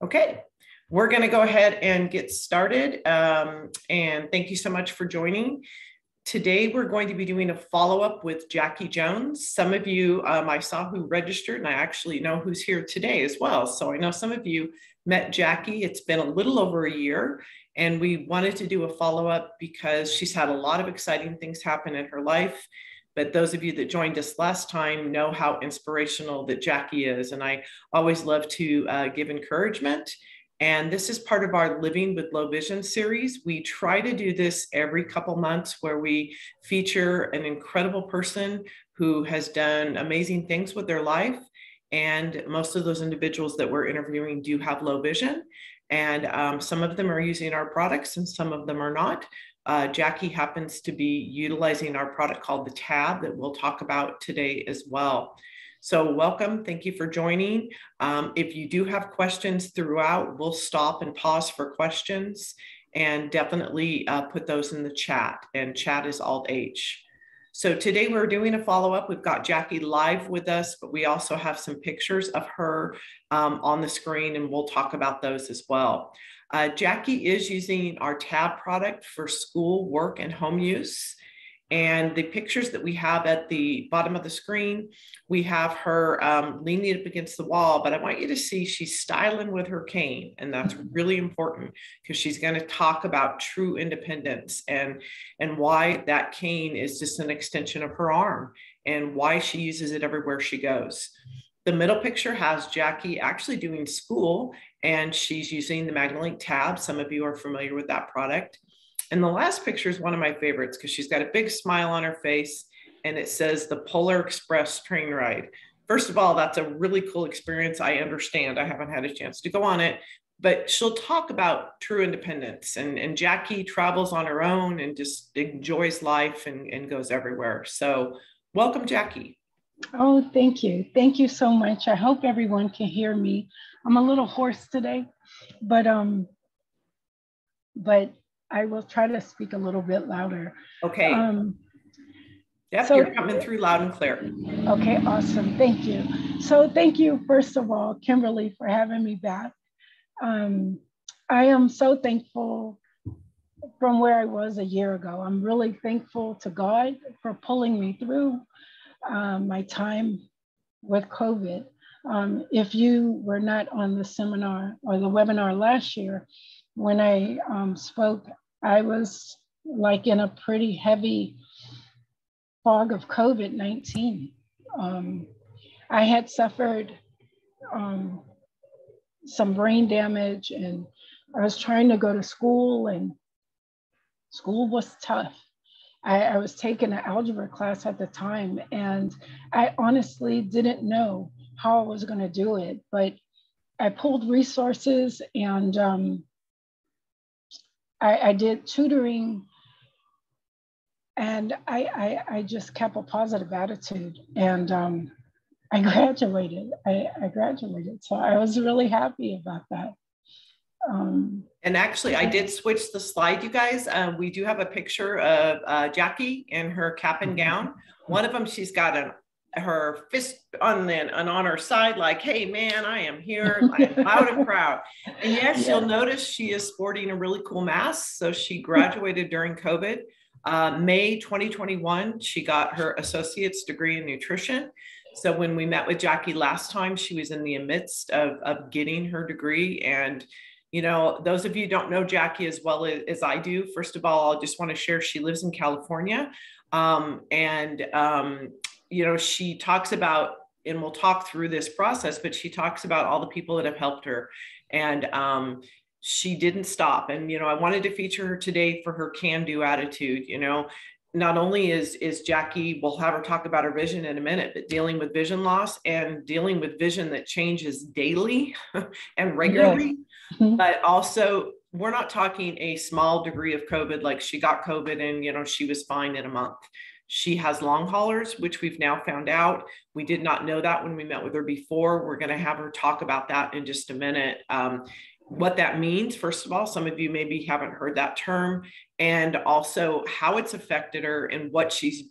Okay, we're going to go ahead and get started. And thank you so much for joining. Today, we're going to be doing a follow-up with Jacki Jones. Some of you, I saw who registered, and I actually know who's here today as well. So I know some of you met Jacki. It's been a little over a year, and we wanted to do a follow-up because she's had a lot of exciting things happen in her life. But those of you that joined us last time know how inspirational that Jacki is. And I always love to give encouragement. And this is part of our Living with Low Vision series. We try to do this every couple months where we feature an incredible person who has done amazing things with their life. And most of those individuals that we're interviewing do have low vision. And some of them are using our products and some of them are not. Jacki happens to be utilizing our product called the TAB that we'll talk about today as well. So welcome, thank you for joining. If you do have questions throughout, we'll stop and pause for questions and definitely put those in the chat, and chat is Alt-H. So today we're doing a follow-up. We've got Jacki live with us, but we also have some pictures of her on the screen, and we'll talk about those as well. Jacki is using our TAB product for school, work, and home use. And the pictures that we have at the bottom of the screen, we have her leaning up against the wall, but I want you to see she's styling with her cane. And that's really important because she's going to talk about true independence and why that cane is just an extension of her arm and why she uses it everywhere she goes. The middle picture has Jacki actually doing school, and she's using the MagniLink TAB. Some of you are familiar with that product. And the last picture is one of my favorites because she's got a big smile on her face and it says the Polar Express train ride. First of all, that's a really cool experience. I understand. I haven't had a chance to go on it, but she'll talk about true independence. And Jacki travels on her own and just enjoys life and goes everywhere. So welcome, Jacki. Oh, thank you. Thank you so much. I hope everyone can hear me. I'm a little hoarse today, but I will try to speak a little bit louder. Okay. Yep, so, you're coming through loud and clear. Okay, awesome. Thank you. So thank you, first of all, Kimberly, for having me back. I am so thankful from where I was a year ago. I'm really thankful to God for pulling me through my time with COVID. If you were not on the seminar or the webinar last year, when I spoke, I was like in a pretty heavy fog of COVID-19. I had suffered some brain damage, and I was trying to go to school, and school was tough. I was taking an algebra class at the time, and I honestly didn't know how I was going to do it, but I pulled resources, and I did tutoring, and I just kept a positive attitude, and I graduated. I graduated, so I was really happy about that. And actually, I did switch the slide, you guys. We do have a picture of Jacki in her cap and gown. One of them, she's got her fist on her side, like, hey, man, I am here, I'm loud and proud. And yes, you'll notice she is sporting a really cool mask. So she graduated during COVID. May 2021, she got her associate's degree in nutrition. So when we met with Jacki last time, she was in the midst of getting her degree. And you know, those of you who don't know Jacki as well as I do, first of all, I just want to share she lives in California. You know, she talks about, and we'll talk through this process, but she talks about all the people that have helped her. And she didn't stop. And, you know, I wanted to feature her today for her can-do attitude. You know, not only is Jacki, we'll have her talk about her vision in a minute, but dealing with vision loss and dealing with vision that changes daily and regularly. Yes. But also, we're not talking a small degree of COVID, like she got COVID and, you know, she was fine in a month. She has long haulers, which we've now found out. We did not know that when we met with her before. We're going to have her talk about that in just a minute. What that means, first of all, some of you maybe haven't heard that term, and also how it's affected her and what she's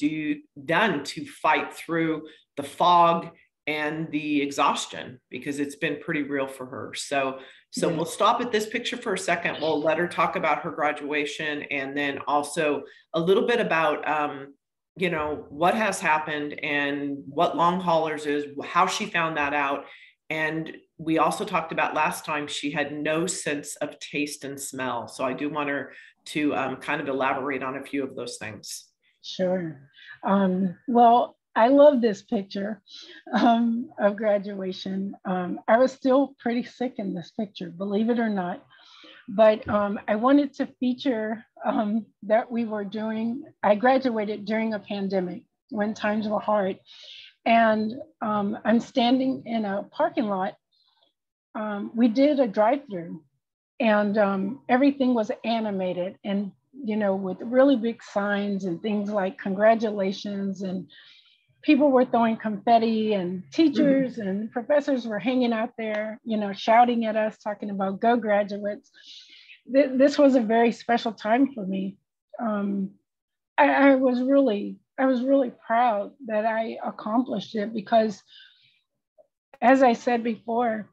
done to fight through the fog and the exhaustion, because it's been pretty real for her. So Yeah. we'll stop at this picture for a second. We'll let her talk about her graduation, and then also a little bit about you know, what has happened and what long haulers is, how she found that out. And we also talked about last time she had no sense of taste and smell. So I do want her to kind of elaborate on a few of those things. Sure. Well, I love this picture of graduation. I was still pretty sick in this picture, believe it or not. But I wanted to feature that we were doing, I graduated during a pandemic when times were hard. And I'm standing in a parking lot. We did a drive-through, and everything was animated, and you know, with really big signs and things like congratulations, and people were throwing confetti, and teachers and professors were hanging out there, you know, shouting at us, talking about go graduates. This was a very special time for me. I was really proud that I accomplished it, because as I said before,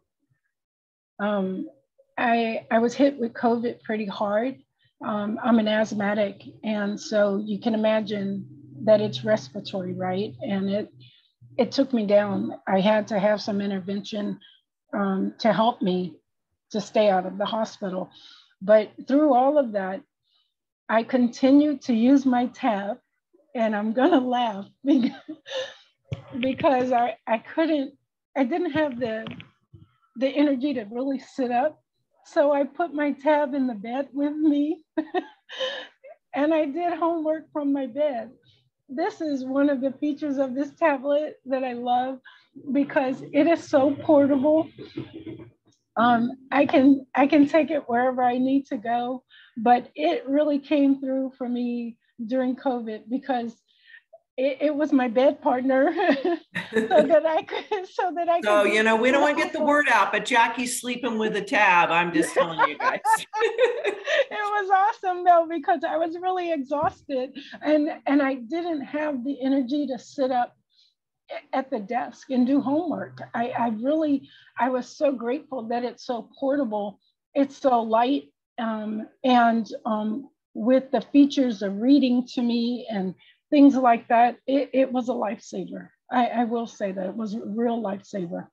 I was hit with COVID pretty hard. I'm an asthmatic, and so you can imagine that it's respiratory, right? And it took me down. I had to have some intervention to help me to stay out of the hospital. But through all of that, I continued to use my tab, and I'm gonna laugh because I didn't have the energy to really sit up. So I put my tab in the bed with me and I did homework from my bed. This is one of the features of this tablet that I love, because it is so portable. I can take it wherever I need to go, but it really came through for me during COVID, because it was my bed partner so that I could. So, you know, we don't want to get the word out, but Jackie's sleeping with a tab. I'm just telling you guys. It was awesome though, because I was really exhausted, and I didn't have the energy to sit up at the desk and do homework. I was so grateful that it's so portable, it's so light, and with the features of reading to me and things like that, it was a lifesaver. I will say that it was a real lifesaver.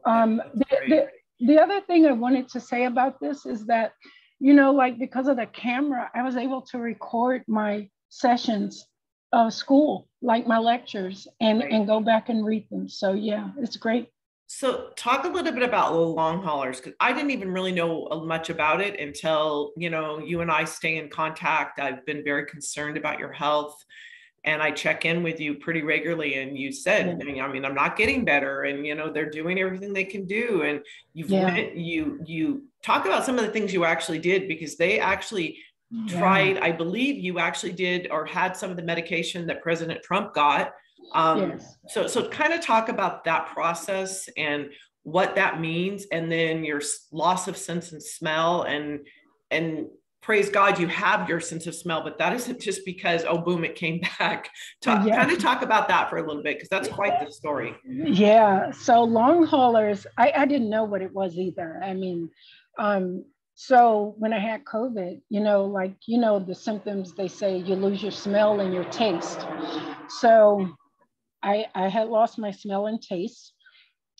The other thing I wanted to say about this is that, you know, like because of the camera, I was able to record my sessions of school, like my lectures, and go back and read them. So yeah, it's great. So talk a little bit about the long haulers, because I didn't even really know much about it until, you know, you and I stay in contact. I've been very concerned about your health, and I check in with you pretty regularly. And you said, I mean, I'm not getting better, and you know, they're doing everything they can do. And you talk about some of the things you actually did, because they actually tried, I believe you actually did or had some of the medication that President Trump got. So kind of talk about that process and what that means, and then your loss of sense and smell, and praise God you have your sense of smell, but that isn't just because, oh, boom, it came back. Kind of talk about that for a little bit, because that's quite the story. Yeah, so long haulers, I didn't know what it was either. I mean, so when I had COVID, you know, like, you know, the symptoms, they say you lose your smell and your taste. So I had lost my smell and taste,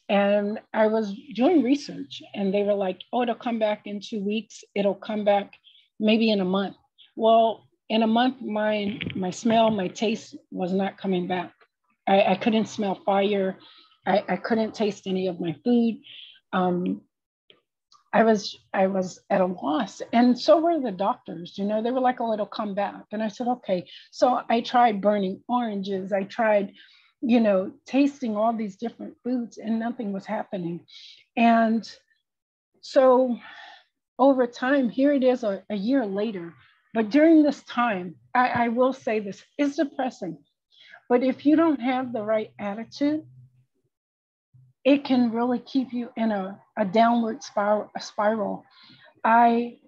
and I was doing research, and they were like, oh, it'll come back in 2 weeks. It'll come back maybe in a month. Well, in a month, my smell, my taste was not coming back. I couldn't smell fire. I couldn't taste any of my food. I was at a loss, and so were the doctors. You know, they were like, "Oh, it'll come back," and I said, "Okay." So I tried burning oranges. I tried, you know, tasting all these different foods, and nothing was happening. And so over time, here it is a year later. But during this time, I will say this, it's depressing. But if you don't have the right attitude, it can really keep you in a downward spiral. I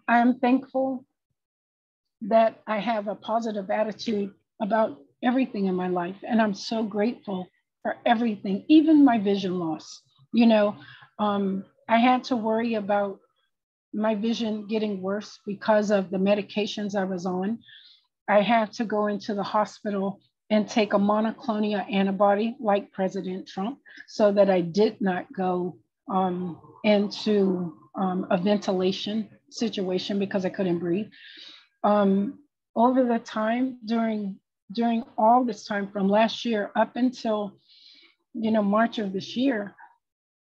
am thankful that I have a positive attitude about everything in my life. And I'm so grateful for everything, even my vision loss. You know, I had to worry about my vision getting worse because of the medications I was on. I had to go into the hospital and take a monoclonal antibody like President Trump so that I did not go into a ventilation situation because I couldn't breathe. Over the time, during all this time from last year up until, March of this year,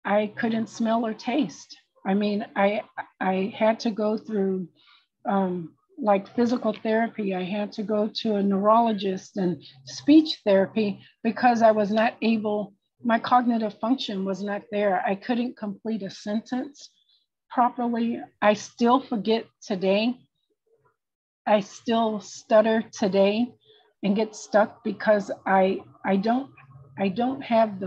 I couldn't smell or taste. I mean, I had to go through like physical therapy. I had to go to a neurologist and speech therapy because I was not able, my cognitive function was not there. I couldn't complete a sentence properly. I still forget today. I still stutter today and get stuck because I don't have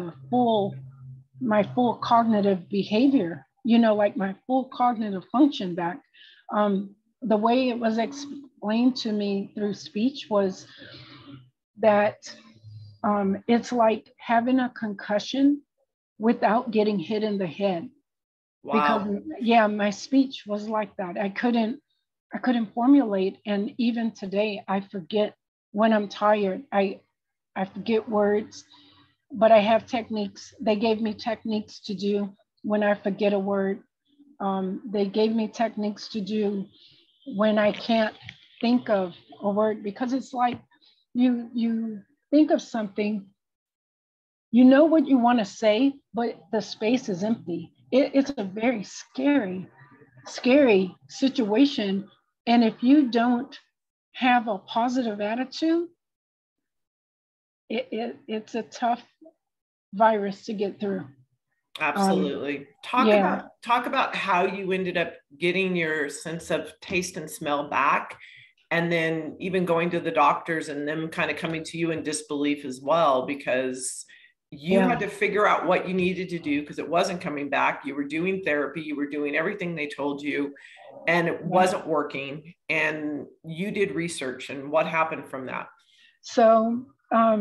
my full cognitive behavior, like my full cognitive function back. The way it was explained to me through speech was that it's like having a concussion without getting hit in the head. Wow. Because my speech was like that. I couldn't formulate. And even today, I forget when I'm tired. I forget words, but I have techniques. They gave me techniques to do when I forget a word. They gave me techniques to do when I can't think of a word, because it's like you think of something, you know what you want to say, but the space is empty. It's a very scary situation. And if you don't have a positive attitude, it's a tough virus to get through. Absolutely. Talk about how you ended up getting your sense of taste and smell back, and then even going to the doctors and them kind of coming to you in disbelief as well, because you had to figure out what you needed to do because it wasn't coming back. You were doing therapy, you were doing everything they told you, and it wasn't working. And you did research, and what happened from that? So I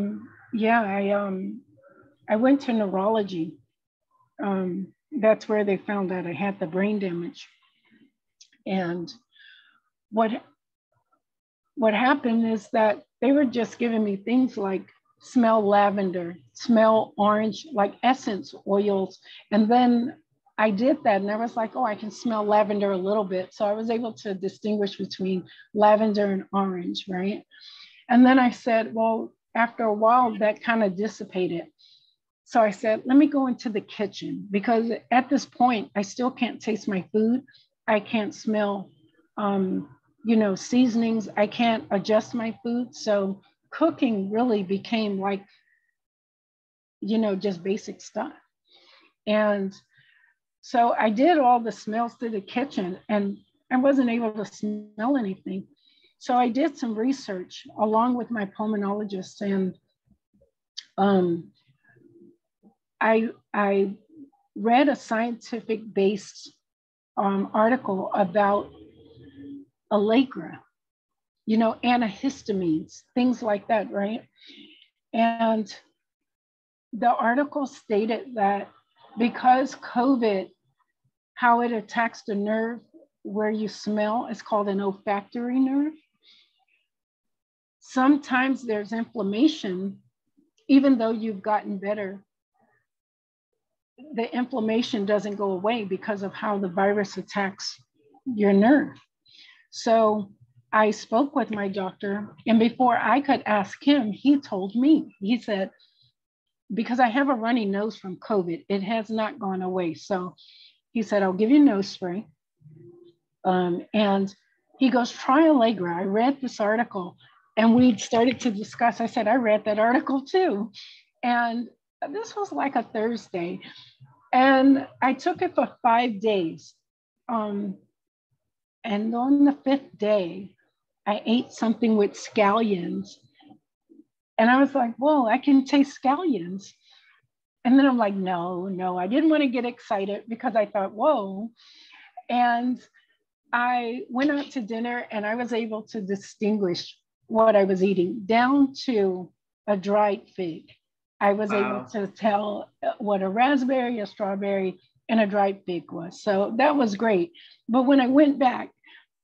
went to neurology. That's where they found out I had the brain damage. And what happened is that they were just giving me things like smell lavender, smell orange, like essence oils. And then I did that and I was like, oh, I can smell lavender a little bit. So I was able to distinguish between lavender and orange, right? And then I said, well, after a while, that kind of dissipated. So I said, let me go into the kitchen, because at this point, I still can't taste my food. I can't smell, seasonings. I can't adjust my food. So cooking really became like, just basic stuff. And so I did all the smells through the kitchen and I wasn't able to smell anything. So I did some research along with my pulmonologist, and I read a scientific-based article about Allegra, antihistamines, things like that, right? And the article stated that because COVID, how it attacks the nerve where you smell, is called an olfactory nerve. Sometimes there's inflammation, even though you've gotten better, the inflammation doesn't go away because of how the virus attacks your nerve. So I spoke with my doctor, and before I could ask him, he told me, he said, because I have a runny nose from COVID, it has not gone away. So he said, I'll give you nose spray. And he goes, try Allegra. I read this article and we started to discuss. I said, I read that article too. And this was like a Thursday. And I took it for 5 days. And on the 5th day, I ate something with scallions. And I was like, whoa, I can taste scallions. And then I'm like, no, I didn't want to get excited because I thought, whoa. And I went out to dinner and I was able to distinguish what I was eating down to a dried fig. I was able Wow. to tell what a raspberry, a strawberry, and a dried fig was. So that was great. But when I went back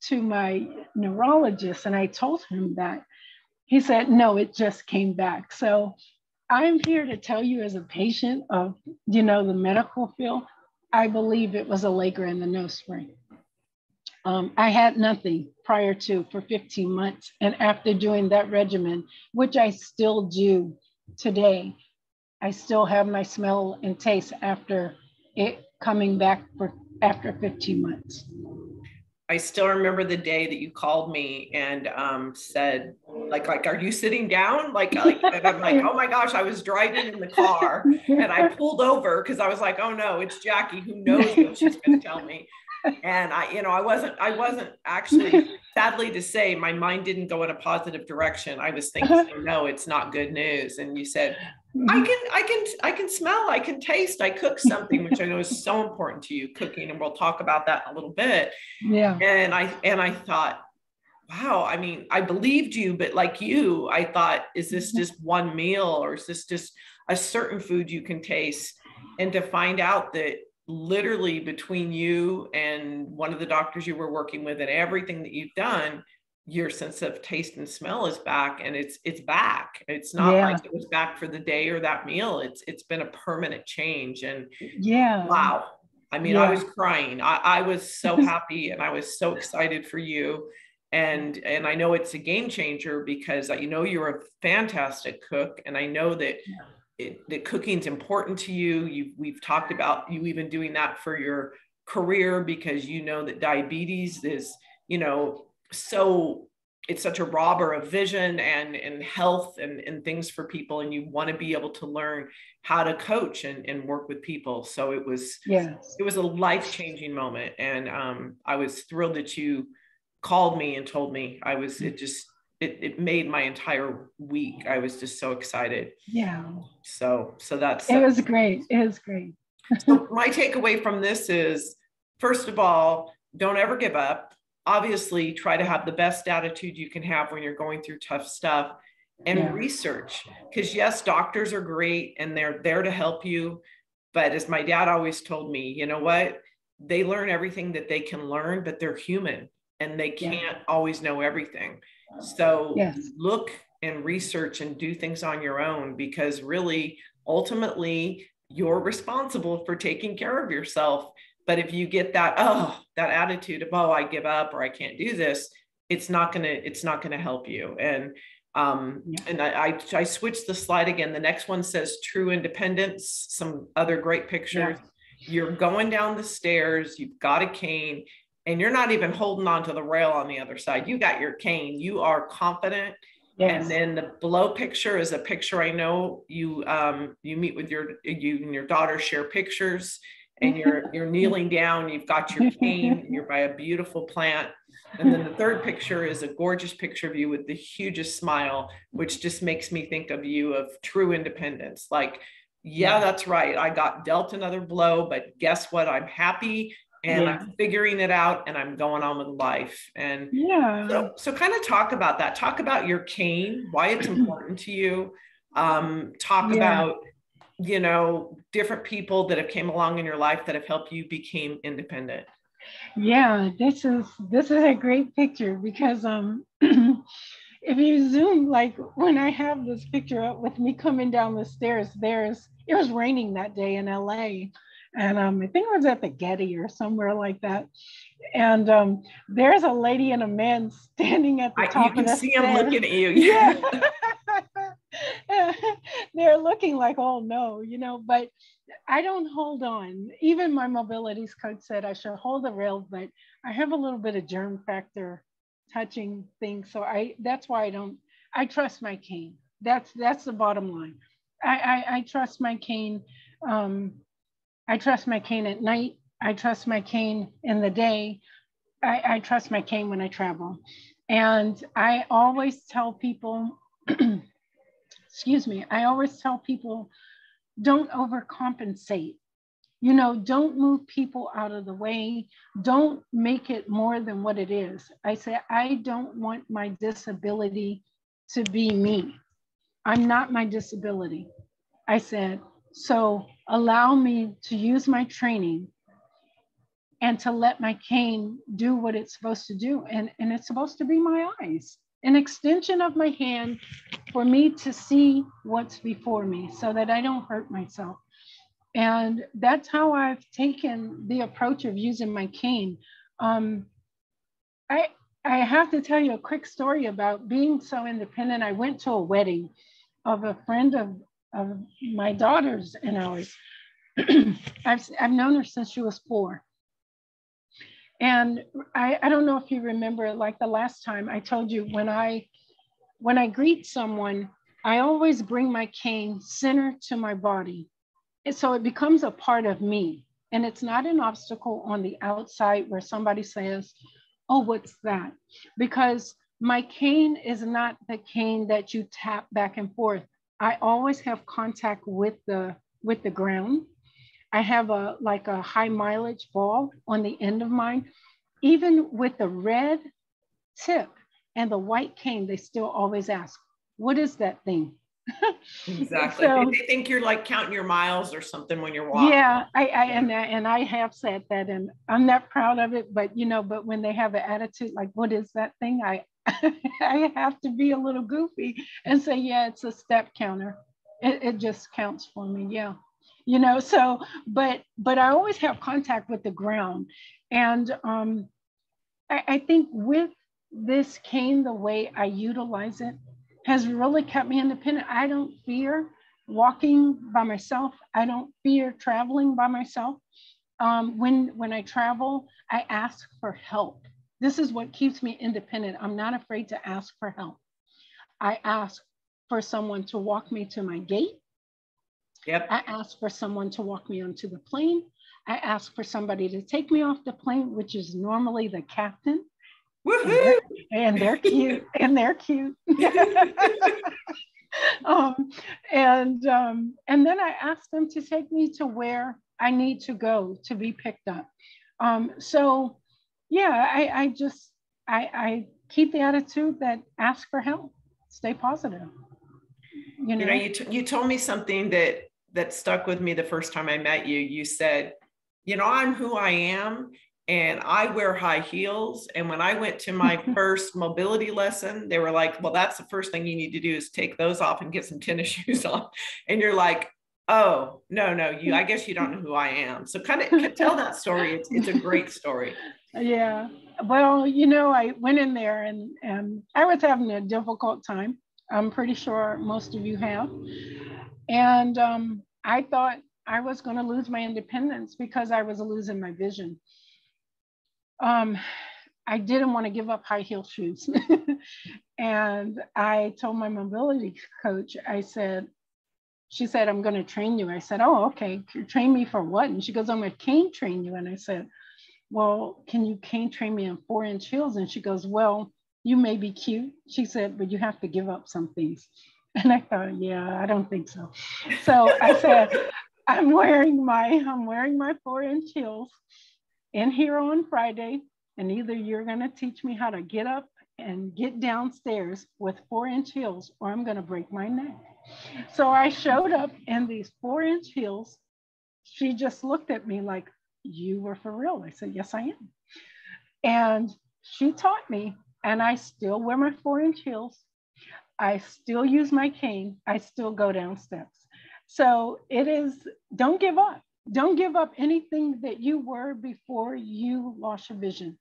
to my neurologist and I told him that, he said, no, it just came back. So I'm here to tell you, as a patient of, the medical field, I believe it was a Laker in the nose spring. I had nothing prior to for 15 months. And after doing that regimen, which I still do today, I still have my smell and taste after it coming back after 15 months. I still remember the day that you called me and said, like, are you sitting down? And I'm like, oh my gosh, I was driving in the car and I pulled over because I was like, oh no, it's Jacki, who knows what she's going to tell me. And I wasn't actually, sadly to say, my mind didn't go in a positive direction. I was thinking, no, it's not good news. And you said, I can smell, I can taste, I cook something, which I know is so important to you, cooking. And we'll talk about that in a little bit. Yeah. And I thought, wow, I mean, I believed you, but like you, I thought, is this just one meal, or is this just a certain food you can taste? And to find out that literally between you and one of the doctors you were working with and everything that you've done, your sense of taste and smell is back, and it's back. It's not like it was back for the day or that meal. It's been a permanent change. And wow. I mean, I was crying. I was so happy and I was so excited for you. And I know it's a game changer because you're a fantastic cook, and I know that that cooking's important to you. We've talked about you even doing that for your career because that diabetes is, so it's such a robber of vision and health and things for people. And you want to be able to learn how to coach and work with people. So it was a life-changing moment. And I was thrilled that you called me and told me. It made my entire week. I was just so excited. Yeah. So that's it was great. It was great. So my takeaway from this is, first of all, don't ever give up. Obviously, try to have the best attitude you can have when you're going through tough stuff, and research. Because yes, doctors are great and they're there to help you. But as my dad always told me, you know what? They learn everything that they can learn, but they're human and they can't always know everything. So look and research and do things on your own, because really, ultimately, you're responsible for taking care of yourself. But if you get that attitude of, I give up or I can't do this, it's not gonna help you. And I switched the slide again. The next one says True Independence, some other great pictures. You're going down the stairs, you've got a cane, and you're not even holding on to the rail on the other side. You got your cane, you are confident. And then the below picture is a picture I know you meet with you and your daughter share pictures, and you're kneeling down, you've got your cane, and you're by a beautiful plant. And then the third picture is a gorgeous picture of you with the hugest smile, which just makes me think of you of true independence. Like, that's right, I got dealt another blow, but guess what? I'm happy and I'm figuring it out and I'm going on with life. And so kind of talk about that. Talk about your cane, why it's important to you. Talk about, different people that have came along in your life that have helped you become independent. This is a great picture because if you zoom, like when I have this picture up with me coming down the stairs, it was raining that day in LA. And I think it was at the Getty or somewhere like that. And there's a lady and a man standing at the top of the stairs. You can see them looking at you. They're looking like, oh no, but I don't hold on. Even my mobilities coach said I should hold the rail, but I have a little bit of germ factor touching things. So that's why I trust my cane. That's the bottom line. I trust my cane. I trust my cane at night. I trust my cane in the day. I trust my cane when I travel. And I always tell people, I always tell people, don't overcompensate. Don't move people out of the way. Don't make it more than what it is. I say, I don't want my disability to be me. I'm not my disability. I said, so allow me to use my training and to let my cane do what it's supposed to do. And it's supposed to be my eyes, an extension of my hand for me to see what's before me so that I don't hurt myself. And that's how I've taken the approach of using my cane. I have to tell you a quick story about being so independent. I went to a wedding of a friend of my daughter's and ours. I've known her since she was 4. And I don't know if you remember, like the last time I told you, when I greet someone, I always bring my cane center to my body. And so it becomes a part of me. And it's not an obstacle on the outside where somebody says, oh, what's that? Because my cane is not the cane that you tap back and forth. I always have contact with the ground. I have a high mileage ball on the end of mine. Even with the red tip and the white cane, they still always ask, what is that thing? Exactly. So, they think you're like counting your miles or something when you're walking. Yeah, and I have said that, and I'm not proud of it, but but when they have an attitude like, what is that thing? I I have to be a little goofy and say, yeah, it's a step counter. It just counts for me. Yeah. So, but I always have contact with the ground. And I think with this cane, the way I utilize it has really kept me independent. I don't fear walking by myself. I don't fear traveling by myself. When I travel, I ask for help. This is what keeps me independent. I'm not afraid to ask for help. I ask for someone to walk me to my gate. Yep. I ask for someone to walk me onto the plane. I ask for somebody to take me off the plane, which is normally the captain. Woohoo! And they're cute. And they're cute. And then I ask them to take me to where I need to go to be picked up. So yeah, I keep the attitude that ask for help, stay positive. You told me something that stuck with me the first time I met you. You said, I'm who I am, and I wear high heels. And when I went to my first mobility lesson, they were like, well, that's the first thing you need to do is take those off and get some tennis shoes on. And you're like, oh, no, I guess you don't know who I am. So kind of tell that story. It's a great story. Yeah. Well, I went in there and I was having a difficult time. I'm pretty sure most of you have. And I thought I was going to lose my independence because I was losing my vision. I didn't want to give up high heel shoes. And I told my mobility coach, she said, I'm going to train you. I said, oh, okay. Train me for what? And she goes, I'm going to cane train you. And I said, well, can you cane train me in 4-inch heels? And she goes, well, you may be cute. She said, but you have to give up some things. And I thought, yeah, I don't think so. So I said, I'm wearing my 4-inch heels in here on Friday. And either you're going to teach me how to get up and get downstairs with 4-inch heels, or I'm going to break my neck. So I showed up in these 4-inch heels. She just looked at me like, you were for real? I said, yes, I am. And she taught me, and I still wear my 4-inch heels. I still use my cane. I still go down steps. So it is, don't give up. Don't give up anything that you were before you lost your vision.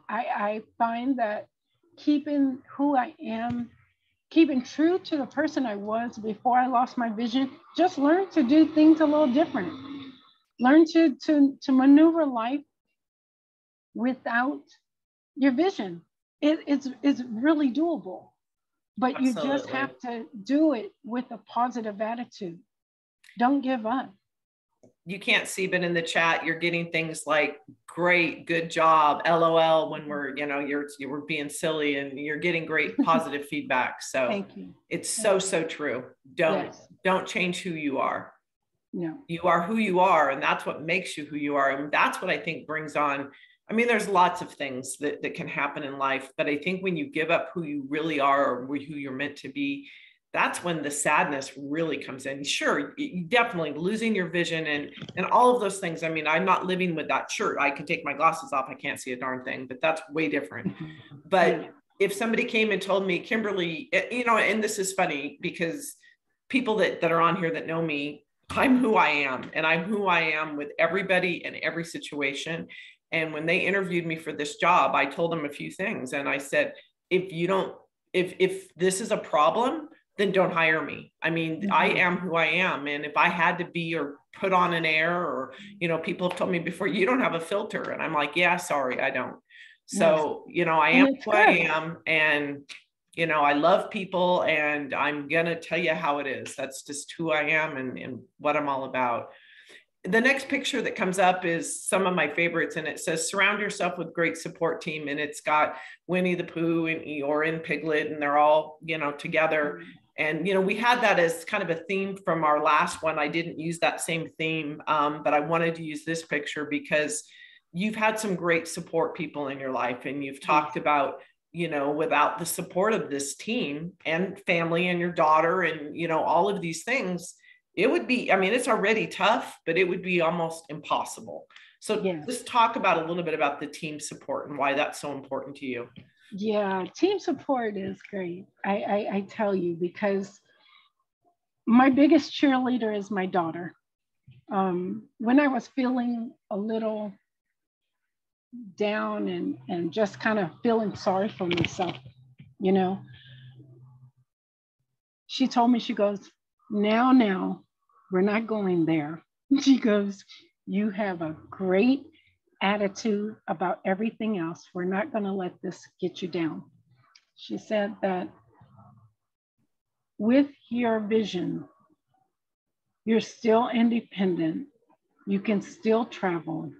I find that keeping who I am, keeping true to the person I was before I lost my vision, just learn to do things a little different. Learn to maneuver life without your vision. It's really doable, but Absolutely. You just have to do it with a positive attitude. Don't give up. You can't see, but in the chat, you're getting things like great, good job, LOL, when we're, you're being silly, and you're getting great positive feedback. So thank you. It's so true. Don't change who you are. No. You are who you are, and that's what makes you who you are. And that's what I think brings on, there's lots of things that can happen in life, but I think when you give up who you really are or who you're meant to be, that's when the sadness really comes in. Sure, you definitely losing your vision and all of those things. I mean, I'm not living with that. Sure, I can take my glasses off, I can't see a darn thing, but that's way different. But Yeah. if somebody came and told me, Kimberly, you know, and this is funny because people that are on here that know me, I'm who I am, and I'm who I am with everybody in every situation. And when they interviewed me for this job, I told them a few things, and I said, if you don't, if this is a problem, then don't hire me. I mean, mm-hmm. I am who I am. And if I had to be or put on an air, or, you know, people have told me before, you don't have a filter. And I'm like, yeah, sorry, I don't. So, yes. You know, I am who I am. And, you know, I love people, and I'm going to tell you how it is. That's just who I am and what I'm all about. The next picture that comes up is some of my favorites, and it says, surround yourself with great support team. And it's got Winnie the Pooh and Eeyore and Piglet, and they're all, you know, together. And, you know, we had that as kind of a theme from our last one. I didn't use that same theme, but I wanted to use this picture because you've had some great support people in your life, and you've talked about, you know, without the support of this team and family and your daughter and, you know, all of these things, it would be, I mean, it's already tough, but it would be almost impossible. So let's talk about a little bit about the team support and why that's so important to you. Yeah, team support is great. I tell you, because my biggest cheerleader is my daughter. When I was feeling a little down and just kind of feeling sorry for myself, you know, she told me, she goes, now, we're not going there. She goes, you have a great attitude about everything else. We're not going to let this get you down. She said that with your vision, you're still independent. You can still travel.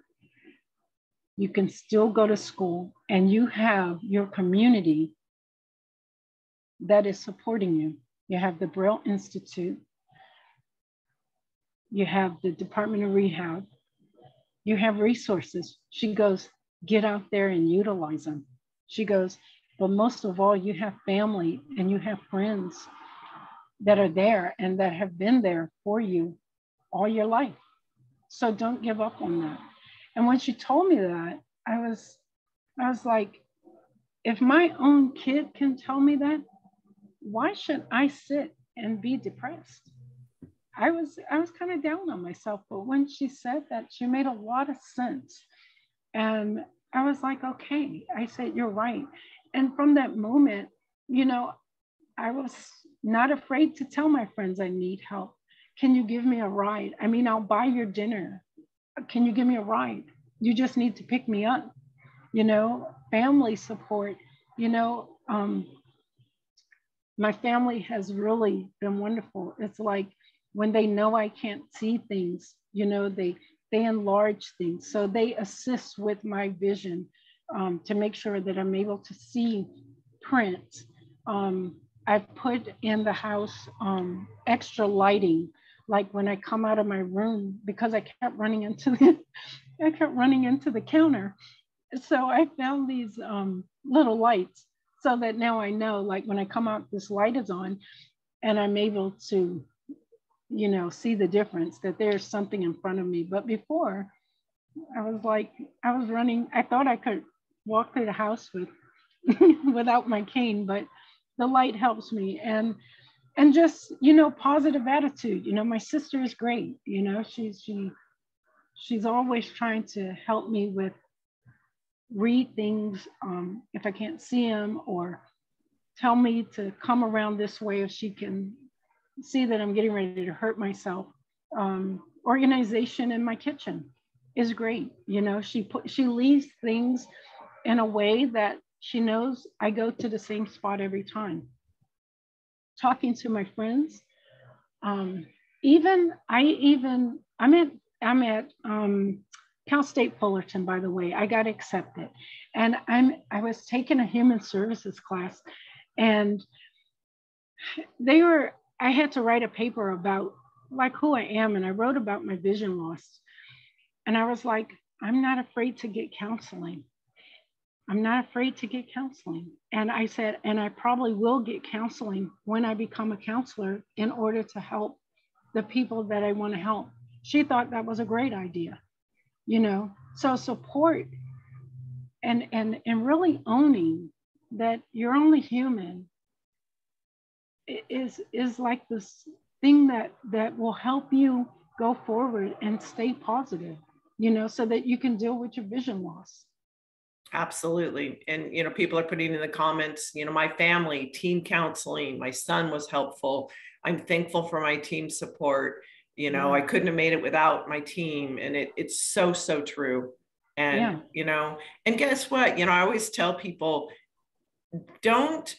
You can still go to school, and you have your community that is supporting you. You have the Braille Institute. You have the Department of Rehab. You have resources. She goes, get out there and utilize them. She goes, but most of all, you have family and you have friends that are there and that have been there for you all your life. So don't give up on that. And when she told me that, I was like, if my own kid can tell me that, why should I sit and be depressed? I was kind of down on myself, but when she said that, she made a lot of sense. And I was like, okay. I said, you're right. And from that moment, you know, I was not afraid to tell my friends I need help. Can you give me a ride? I mean, I'll buy your dinner. Can you give me a ride? You just need to pick me up. You know, family support, you know, my family has really been wonderful. It's like when they know I can't see things, you know, they enlarge things. So they assist with my vision to make sure that I'm able to see print. I've put in the house extra lighting, like when I come out of my room, because I kept running into the counter. So I found these little lights so that now I know, like when I come out, this light is on and I'm able to, you know, see the difference, that there's something in front of me. But before, I was running, I thought I could walk through the house with without my cane, but the light helps me. And just, you know, positive attitude. You know, my sister is great. You know, she's always trying to help me with read things if I can't see them, or tell me to come around this way if she can see that I'm getting ready to hurt myself. Organization in my kitchen is great. You know, she leaves things in a way that she knows I go to the same spot every time. Talking to my friends, I'm at Cal State Fullerton, by the way. I got accepted, and I was taking a human services class, and I had to write a paper about like who I am, and I wrote about my vision loss, and I was like, I'm not afraid to get counseling. I'm not afraid to get counseling. And I said, and I probably will get counseling when I become a counselor in order to help the people that I want to help. She thought that was a great idea, you know. So support and really owning that you're only human is like this thing that will help you go forward and stay positive, you know, so that you can deal with your vision loss. Absolutely. And, you know, people are putting in the comments, you know, my family, team counseling, my son was helpful. I'm thankful for my team support. You know, I couldn't have made it without my team. And it's so, so true. And, you know, and guess what? You know, I always tell people, don't,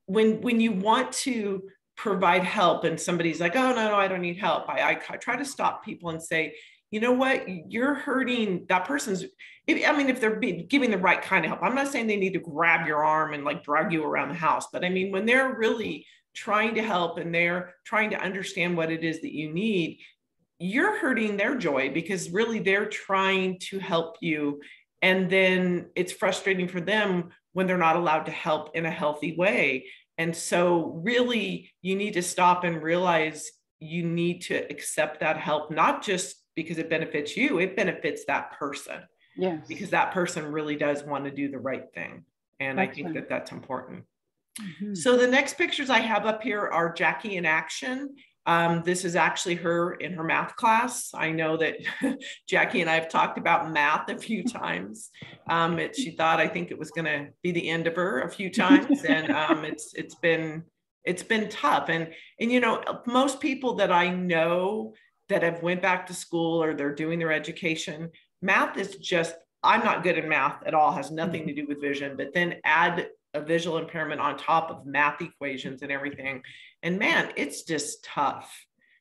when you want to provide help and somebody's like, oh, no, I don't need help. I try to stop people and say, you know what, you're hurting that person's, if they're giving the right kind of help. I'm not saying they need to grab your arm and like drag you around the house, but I mean, when they're really trying to help and they're trying to understand what it is that you need, you're hurting their joy because really they're trying to help you. And then it's frustrating for them when they're not allowed to help in a healthy way. And so really you need to stop and realize you need to accept that help, not just because it benefits you, it benefits that person. Yes. Because that person really does want to do the right thing. And I think right. that's important. Mm-hmm. So the next pictures I have up here are Jacki in action. This is actually her in her math class. I know that Jacki and I have talked about math a few times. She thought, I think it was going to be the end of her a few times. And it's been tough. And you know, most people that I know that have went back to school or they're doing their education, math is just, I'm not good at math at all, has nothing to do with vision, but then add a visual impairment on top of math equations and everything. And man, it's just tough.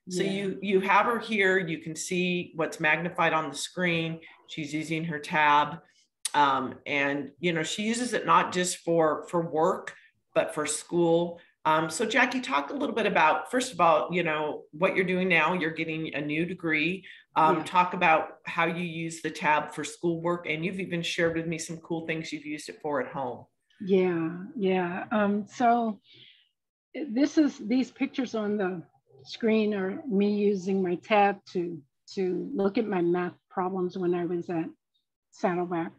So you have her here, you can see what's magnified on the screen. She's using her tab. And, you know, she uses it not just for work, but for school. So Jacki, talk a little bit about, first of all, you know, what you're doing now. You're getting a new degree. Talk about how you use the tab for schoolwork. And you've even shared with me some cool things you've used it for at home. Yeah. So these pictures on the screen are me using my tab to look at my math problems when I was at Saddleback.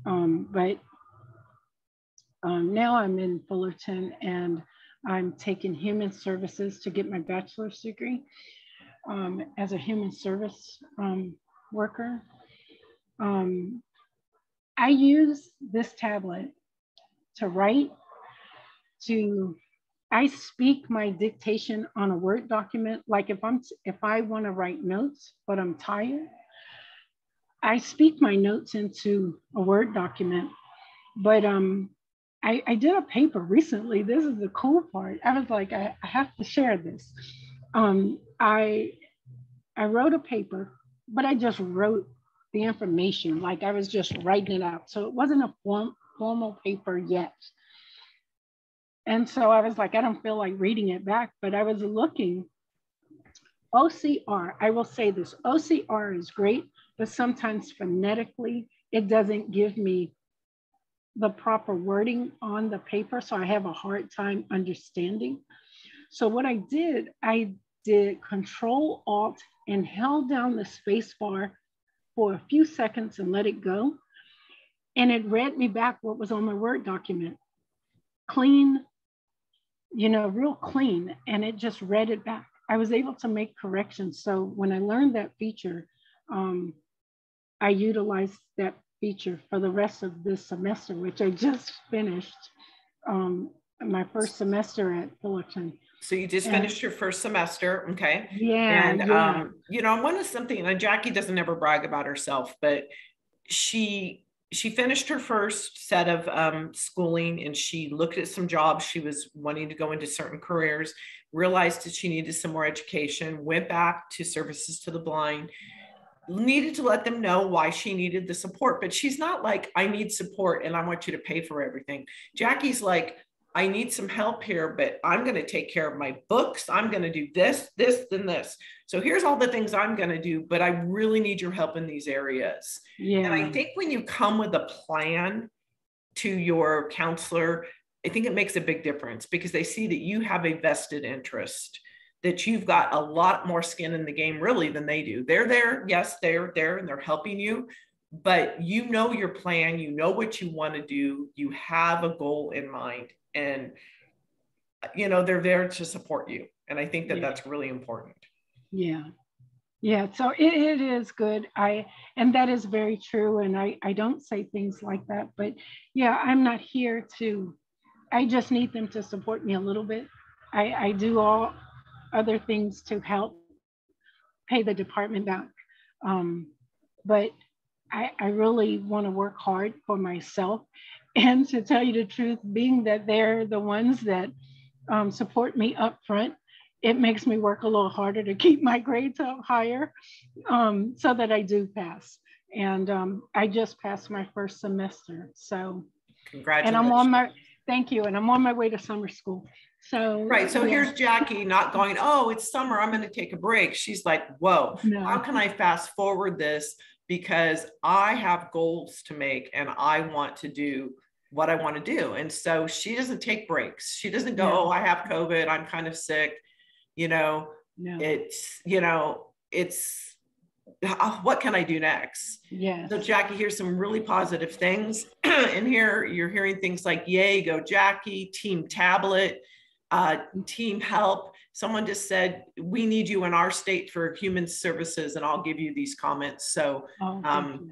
But now I'm in Fullerton and I'm taking human services to get my bachelor's degree as a human service worker. I use this tablet to write, I speak my dictation on a Word document. Like if I want to write notes, but I'm tired, I speak my notes into a Word document. But I did a paper recently. This is the cool part. I was like, I have to share this. I wrote a paper, but I just wrote the information. Like I was just writing it out. So it wasn't a formal paper yet. And so I was like, I don't feel like reading it back, but I was looking. OCR, I will say this, OCR is great, but sometimes phonetically, it doesn't give me the proper wording on the paper. So I have a hard time understanding. So what I did Control Alt and held down the space bar for a few seconds and let it go. And it read me back what was on my Word document. Clean, you know, real clean. And it just read it back. I was able to make corrections. So when I learned that feature, I utilized that feature for the rest of this semester, which I just finished my first semester at Fullerton. So you just finished your first semester, okay? Yeah. And you know, one of something, and Jacki doesn't ever brag about herself, but she finished her first set of schooling, and she looked at some jobs. She was wanting to go into certain careers, realized that she needed some more education, went back to Services to the Blind, needed to let them know why she needed the support. But she's not like, I need support and I want you to pay for everything. Jacki's like, I need some help here, but I'm going to take care of my books. I'm going to do this, and this. So here's all the things I'm going to do, but I really need your help in these areas. And I think when you come with a plan to your counselor, I think it makes a big difference because they see that you have a vested interest, that you've got a lot more skin in the game really than they do. They're there, yes, they're there and they're helping you, but you know your plan, you know what you want to do, you have a goal in mind, and you know they're there to support you. And I think that that's really important. Yeah. Yeah, so it is good. And that is very true. And I don't say things like that, but yeah, I'm not here to, I just need them to support me a little bit. I do all other things to help pay the department back. But I really want to work hard for myself. And to tell you the truth, being that they're the ones that support me up front, it makes me work a little harder to keep my grades up higher so that I do pass. And I just passed my first semester. So, congratulations. And I'm on my, thank you. And I'm on my way to summer school. So, right. So here's Jacki not going, oh, it's summer, I'm going to take a break. She's like, whoa, how can I fast forward this? Because I have goals to make and I want to do what I want to do. And so she doesn't take breaks. She doesn't go, oh, I have COVID, I'm kind of sick. You know, it's, you know, it's, what can I do next? Yes. So Jacki, here's some really positive things. In here, you're hearing things like, yay, go Jacki, team tablet, team help. Someone just said, we need you in our state for human services, and I'll give you these comments. So,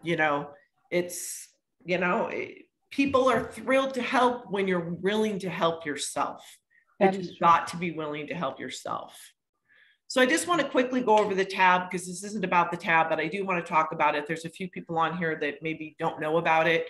you know, it's, you know, people are thrilled to help when you're willing to help yourself. But you've got to be willing to help yourself. So I just want to quickly go over the tab because this isn't about the tab, but I do want to talk about it. There's a few people on here that maybe don't know about it.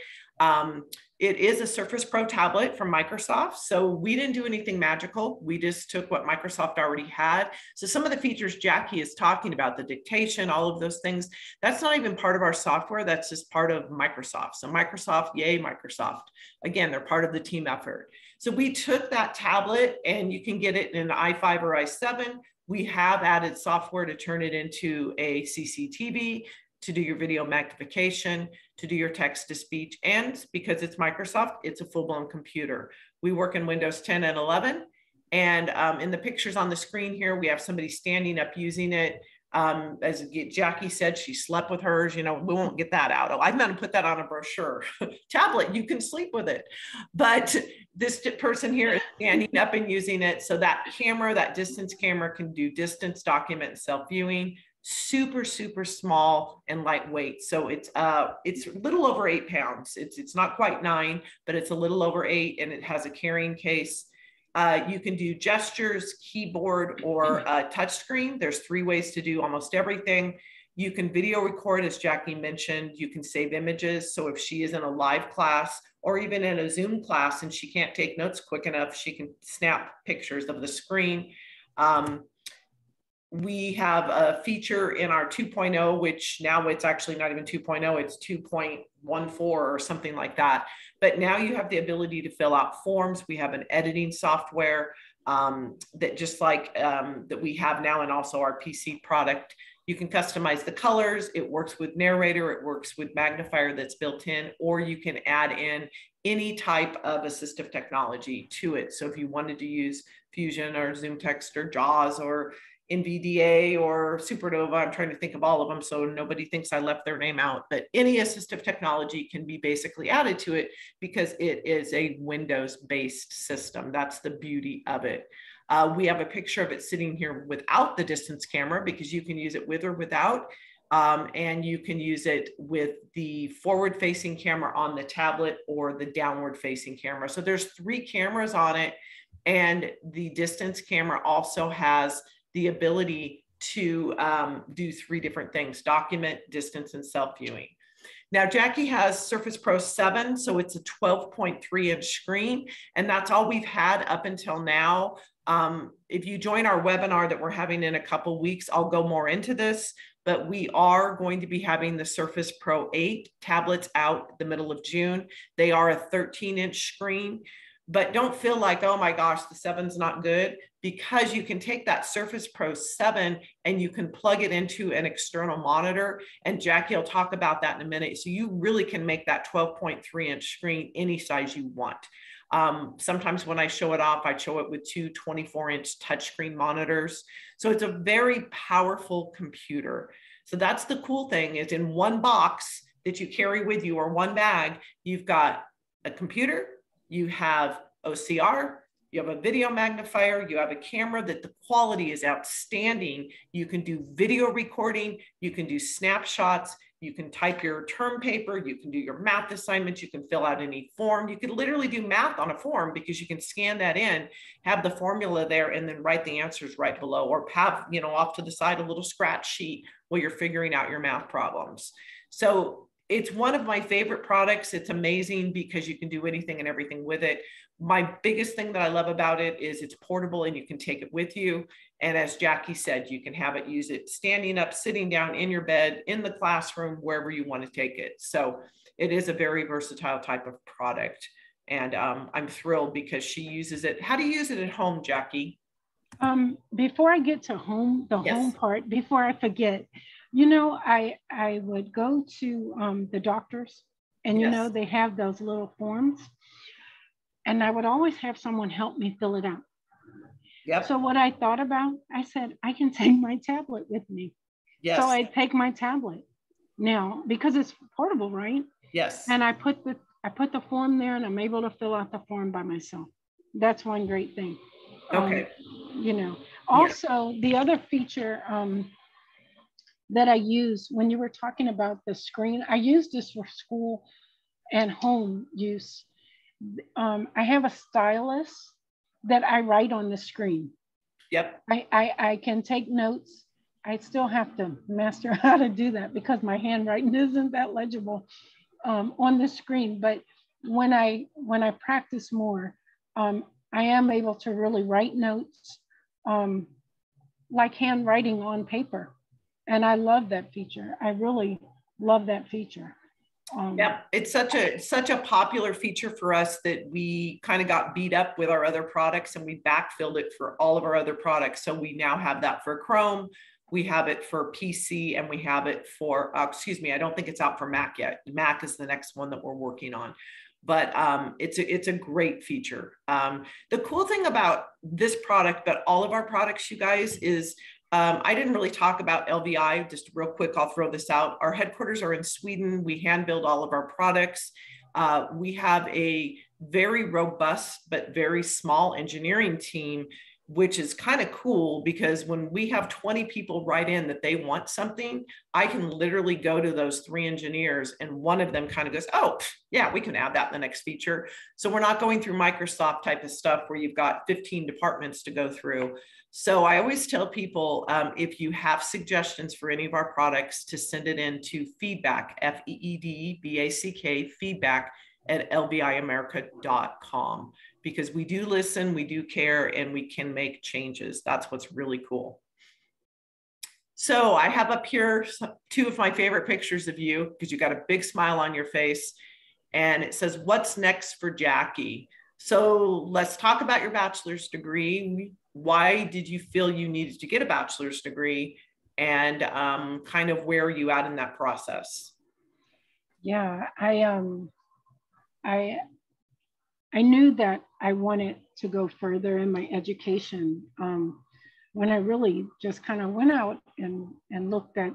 It is a Surface Pro tablet from Microsoft. So we didn't do anything magical. We just took what Microsoft already had. So some of the features Jacki is talking about, the dictation, all of those things, that's not even part of our software. That's just part of Microsoft. So Microsoft, yay, Microsoft. Again, they're part of the team effort. So we took that tablet, and you can get it in an i5 or i7. We have added software to turn it into a CCTV, to do your video magnification, to do your text to speech. And because it's Microsoft, it's a full-blown computer. We work in Windows 10 and 11. And in the pictures on the screen here, we have somebody standing up using it. As Jacki said, she slept with hers. You know, we won't get that out. I'm going to put that on a brochure. Tablet, you can sleep with it. But this person here is standing up and using it. So that camera, that distance camera, can do distance, document, and self-viewing. Super, super small and lightweight. So it's a little over 8 pounds. It's not quite 9, but it's a little over 8, and it has a carrying case. You can do gestures, keyboard, or touch screen. There's 3 ways to do almost everything. You can video record, as Jacki mentioned. You can save images. So if she is in a live class or even in a Zoom class and she can't take notes quick enough, she can snap pictures of the screen. We have a feature in our 2.0, which now it's actually not even 2.0, it's 2.14 or something like that. But now you have the ability to fill out forms. We have an editing software that just like that we have now, and also our PC product. You can customize the colors. It works with narrator. It works with magnifier that's built in, or you can add in any type of assistive technology to it. So if you wanted to use Fusion or Zoom Text or JAWS or NVDA or Supernova, I'm trying to think of all of them so nobody thinks I left their name out, but any assistive technology can be basically added to it because it is a Windows-based system. That's the beauty of it. We have a picture of it sitting here without the distance camera because you can use it with or without, and you can use it with the forward-facing camera on the tablet or the downward-facing camera. So there's 3 cameras on it, and the distance camera also has the ability to do 3 different things: document, distance, and self-viewing. Now, Jacki has Surface Pro 7, so it's a 12.3-inch screen, and that's all we've had up until now. If you join our webinar that we're having in a couple weeks, I'll go more into this, but we are going to be having the Surface Pro 8 tablets out the middle of June. They are a 13-inch screen. but don't feel like, oh my gosh, the 7's not good, because you can take that Surface Pro 7 and you can plug it into an external monitor. And Jackie will talk about that in a minute. So you really can make that 12.3-inch screen any size you want. Sometimes when I show it off, I show it with two 24-inch touchscreen monitors. So it's a very powerful computer. So that's the cool thing, is in one box that you carry with you, or one bag, you've got a computer, you have OCR, you have a video magnifier, you have a camera that the quality is outstanding. You can do video recording, you can do snapshots, you can type your term paper, you can do your math assignments, you can fill out any form. You could literally do math on a form, because you can scan that in, have the formula there, and then write the answers right below, or have, you know, off to the side, a little scratch sheet while you're figuring out your math problems. So it's one of my favorite products. It's amazing because you can do anything and everything with it. My biggest thing that I love about it is it's portable and you can take it with you. And as Jackie said, you can have it, use it standing up, sitting down, in your bed, in the classroom, wherever you want to take it. So it is a very versatile type of product. And I'm thrilled because she uses it. How do you use it at home, Jackie? Before I get to home, the home part, before I forget, you know, I would go to the doctors, and you know, they have those little forms, and I would always have someone help me fill it out. Yep. So what I thought about, I said, I can take my tablet with me. Yes. So I take my tablet now, because it's portable, right? Yes. And I put the form there, and I'm able to fill out the form by myself. That's one great thing. Okay. You know, also the other feature that I use, when you were talking about the screen, I use this for school and home use. I have a stylus that I write on the screen. Yep. I can take notes. I still have to master how to do that, because my handwriting isn't that legible on the screen. But when I practice more, I am able to really write notes like handwriting on paper. And I love that feature. I really love that feature. Yeah, it's such a popular feature for us that we kind of got beat up with our other products, and we backfilled it for all of our other products. So we now have that for Chrome, we have it for PC, and we have it for, excuse me, I don't think it's out for Mac yet. Mac is the next one that we're working on. But it's a great feature. The cool thing about this product, but all of our products, you guys, is I didn't really talk about LVI. Just real quick, I'll throw this out. Our headquarters are in Sweden. We hand build all of our products. We have a very robust but very small engineering team, which is kind of cool, because when we have 20 people write in that they want something, I can literally go to those 3 engineers, and one of them kind of goes, oh, yeah, we can add that in the next feature. So we're not going through Microsoft type of stuff where you've got 15 departments to go through. So I always tell people, if you have suggestions for any of our products, to send it in to feedback, FEEDBACK, feedback at lviamerica.com, because we do listen, we do care, and we can make changes. That's what's really cool. So I have up here 2 of my favorite pictures of you, because you got a big smile on your face, and it says, what's next for Jackie? So let's talk about your bachelor's degree. Why did you feel you needed to get a bachelor's degree, and kind of where are you at in that process? Yeah, I knew that I wanted to go further in my education when I really just kind of went out and looked at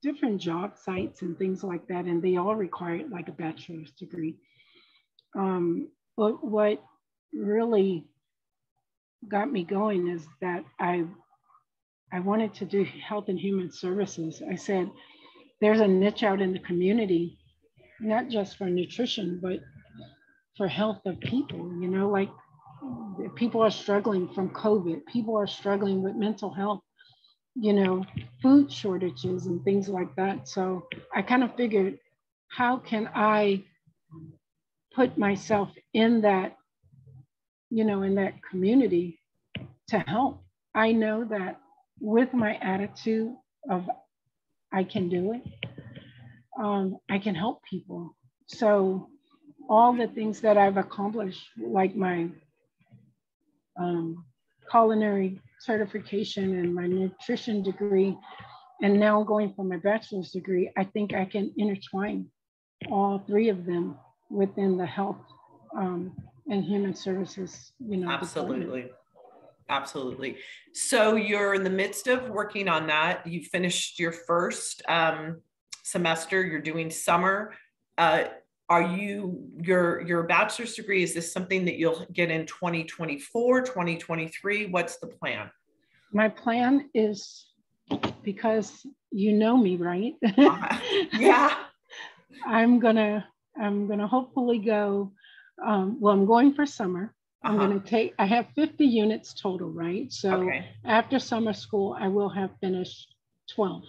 different job sites and things like that, and they all required like a bachelor's degree. But what really got me going is that I wanted to do health and human services. I said, there's a niche out in the community, not just for nutrition, but for health of people, you know, like people are struggling from COVID, people are struggling with mental health, you know, food shortages and things like that. So I kind of figured, how can I put myself in that, you know, in that community to help? I know that with my attitude of I can do it, I can help people. So all the things that I've accomplished, like my culinary certification and my nutrition degree, and now going for my bachelor's degree, I think I can intertwine all three of them within the health and human services, Absolutely. department. Absolutely. So you're in the midst of working on that. You finished your first semester, you're doing summer. Are your bachelor's degree, is this something that you'll get in 2024, 2023? What's the plan? My plan is, because you know me, right? Yeah. I'm gonna hopefully go, well, I'm going for summer. I'm going to take, I have 50 units total, right? So after summer school, I will have finished 12.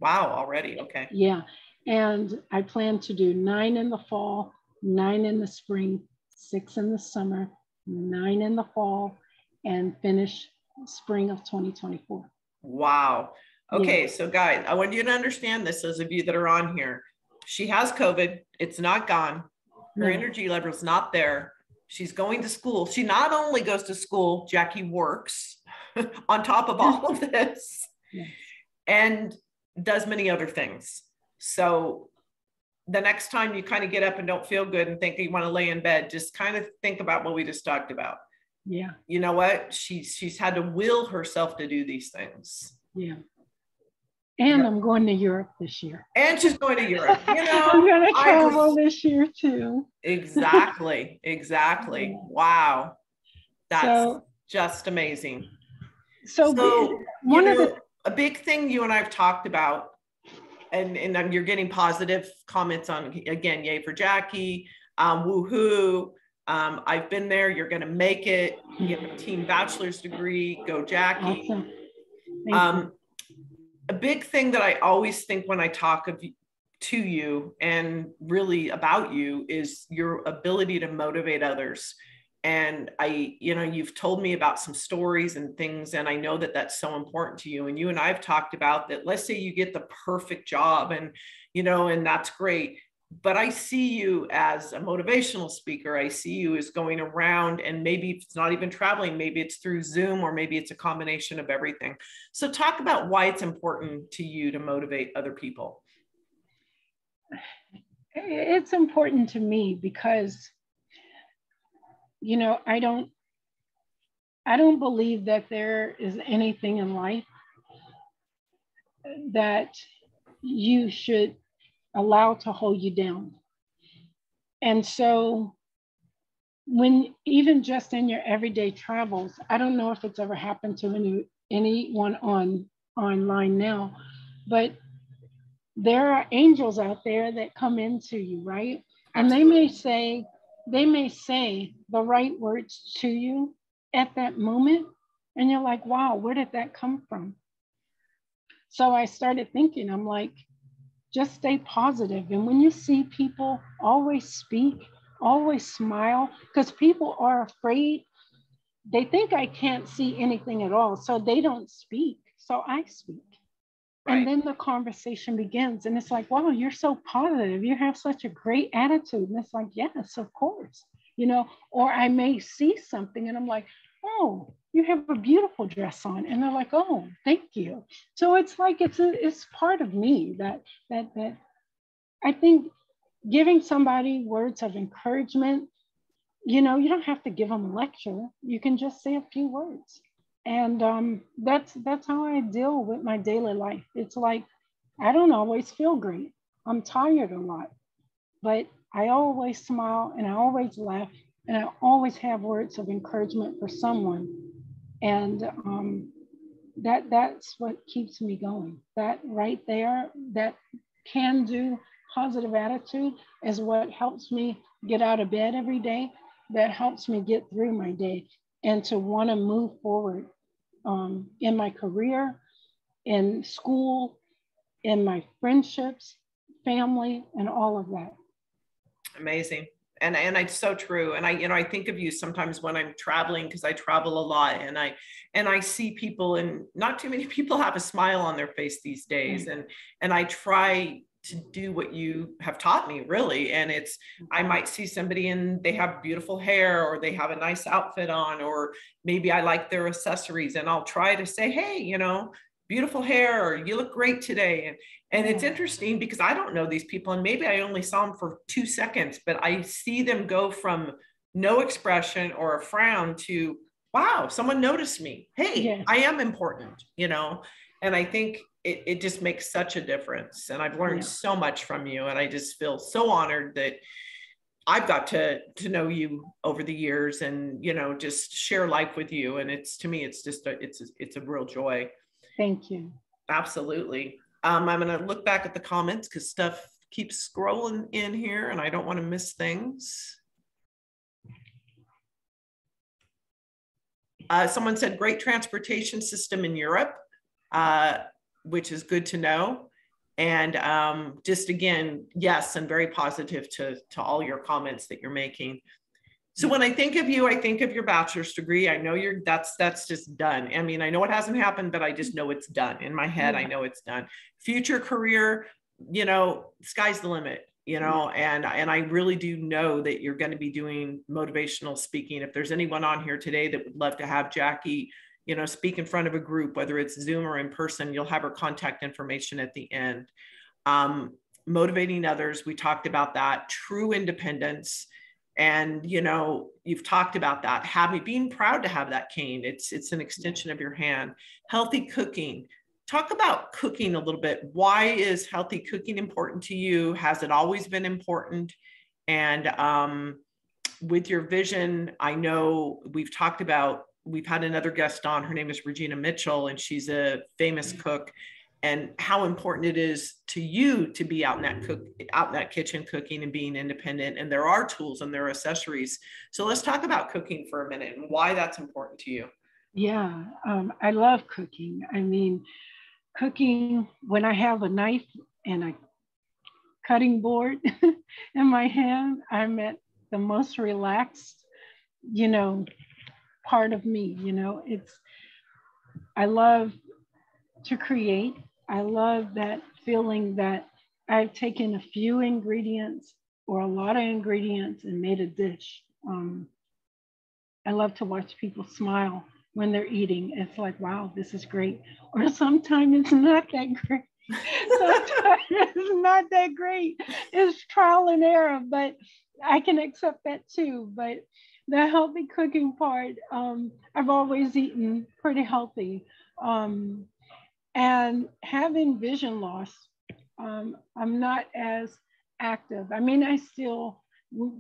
Wow, already, okay. Yeah, and I plan to do 9 in the fall, 9 in the spring, 6 in the summer, 9 in the fall, and finish spring of 2024. Wow. Okay, so guys, I want you to understand this, those of you that are on here. She has COVID, it's not gone. Her energy level is not there. She's going to school. She not only goes to school, Jacki works on top of all of this and does many other things. So the next time you kind of get up and don't feel good and think you want to lay in bed, just kind of think about what we just talked about. Yeah. You know what? She's had to will herself to do these things. Yeah. And I'm going to Europe this year. And she's going to Europe. You know, I'm going to travel this year too. Exactly. Exactly. Wow. That's just amazing. So a big thing you and I have talked about, and you're getting positive comments on, again, yay for Jacki, woohoo. I've been there. You're going to make it. You have a team bachelor's degree. Go Jacki. Awesome. A big thing that I always think when I talk to you and really about you is your ability to motivate others. And you've told me about some stories and things, and I know that that's so important to you. And you and I have talked about that. Let's say you get the perfect job and that's great. But I see you as a motivational speaker. I see you as going around, and maybe it's not even traveling, maybe it's through Zoom, or maybe it's a combination of everything. So talk about why it's important to you to motivate other people. It's important to me because, I don't believe that there is anything in life that you should allow to hold you down. And so when, even just in your everyday travels, I don't know if it's ever happened to anyone online now, but there are angels out there that come into you, right? And they may say the right words to you at that moment, and you're like, wow, where did that come from? So I started thinking, I'm like, just stay positive. And when you see people, always speak, always smile, because people are afraid. They think I can't see anything at all, so they don't speak. So I speak. Right. And then the conversation begins. And it's like, wow, you're so positive. You have such a great attitude. And it's like, yes, of course. Or I may see something and I'm like, oh, you have a beautiful dress on. And they're like, oh, thank you. So it's like, it's part of me that I think giving somebody words of encouragement, you don't have to give them a lecture. You can just say a few words. And that's how I deal with my daily life. It's like, I don't always feel great. I'm tired a lot, but I always smile and I always laugh and I always have words of encouragement for someone. And that's what keeps me going. That right there, that can-do positive attitude is what helps me get out of bed every day. That helps me get through my day and to want to move forward in my career, in school, in my friendships, family, and all of that. Amazing. And it's so true. And I think of you sometimes when I'm traveling, because I travel a lot, and I see people, and not too many people have a smile on their face these days. And I try to do what you have taught me, really. And it's, I might see somebody and they have beautiful hair, or they have a nice outfit on, or maybe I like their accessories, and I'll try to say, hey, you know, beautiful hair, or you look great today. And it's interesting because I don't know these people, and maybe I only saw them for 2 seconds, but I see them go from no expression or a frown to, wow, someone noticed me. Hey, I am important, you know? And I think it just makes such a difference. And I've learned so much from you. And I just feel so honored that I've got to know you over the years, and, you know, just share life with you. And it's, to me, it's just, it's a real joy. Thank you. Absolutely. I'm going to look back at the comments because stuff keeps scrolling in here and I don't want to miss things. Someone said great transportation system in Europe, which is good to know. And just again, yes, and very positive to all your comments that you're making. So when I think of you, I think of your bachelor's degree. I know that's just done. I mean, I know it hasn't happened, but I just know it's done. In my head, I know it's done. Future career, you know, sky's the limit. You know, and I really do know that you're going to be doing motivational speaking. If there's anyone on here today that would love to have Jacki, you know, speak in front of a group, whether it's Zoom or in person, you'll have her contact information at the end. Motivating others, we talked about that. True independence. And, you know, you've talked about that. Being proud to have that cane. It's an extension of your hand. Healthy cooking. Talk about cooking a little bit. Why is healthy cooking important to you? Has it always been important? And with your vision, I know we've had another guest on, her name is Regina Mitchell, and she's a famous cook, and how important it is to you to be out in that kitchen cooking and being independent. And there are tools and there are accessories. So let's talk about cooking for a minute and why that's important to you. Yeah, I love cooking. I mean, cooking, when I have a knife and a cutting board in my hand, I'm at the most relaxed, you know, part of me. You know, I love to create. I love that feeling that I've taken a few ingredients or a lot of ingredients and made a dish. I love to watch people smile when they're eating. It's like, wow, this is great. Or sometimes it's not that great. Sometimes it's not that great. It's trial and error, but I can accept that too. But the healthy cooking part, I've always eaten pretty healthy. And having vision loss, I'm not as active. I mean,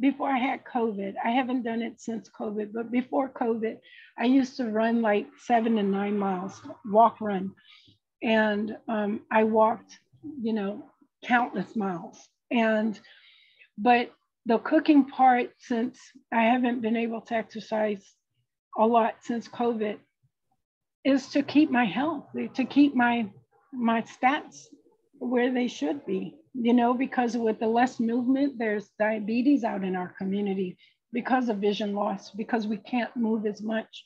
before I had COVID, I haven't done it since COVID, but before COVID, I used to run like 7 to 9 miles, walk, run. And I walked, you know, countless miles. But the cooking part, since I haven't been able to exercise a lot since COVID, is to keep my health, to keep my stats where they should be, you know, because with the less movement, there's diabetes out in our community because of vision loss, because we can't move as much.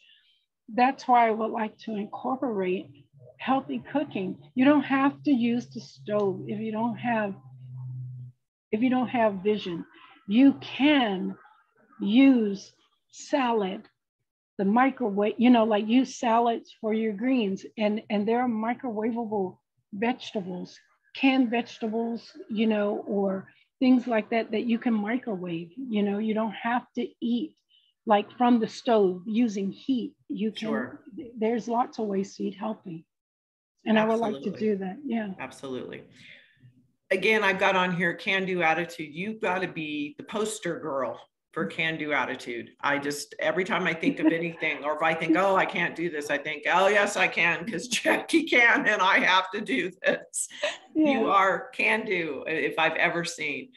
That's why I would like to incorporate healthy cooking. You don't have to use the stove if you don't have vision. You can use salad, the microwave, you know, like use salads for your greens, and there are microwavable vegetables, canned vegetables, you know, or things like that you can microwave. You know, you don't have to eat like from the stove using heat. You can, there's lots of ways to eat healthy. And absolutely. I would like to do that. Yeah. Absolutely. Again, I've got on here can-do attitude. You've got to be the poster girl for can-do attitude. Every time I think of anything, or if I think, oh, I can't do this, I think, oh, yes, I can, because Jacki can, and I have to do this. Yeah. You are can-do, if I've ever seen.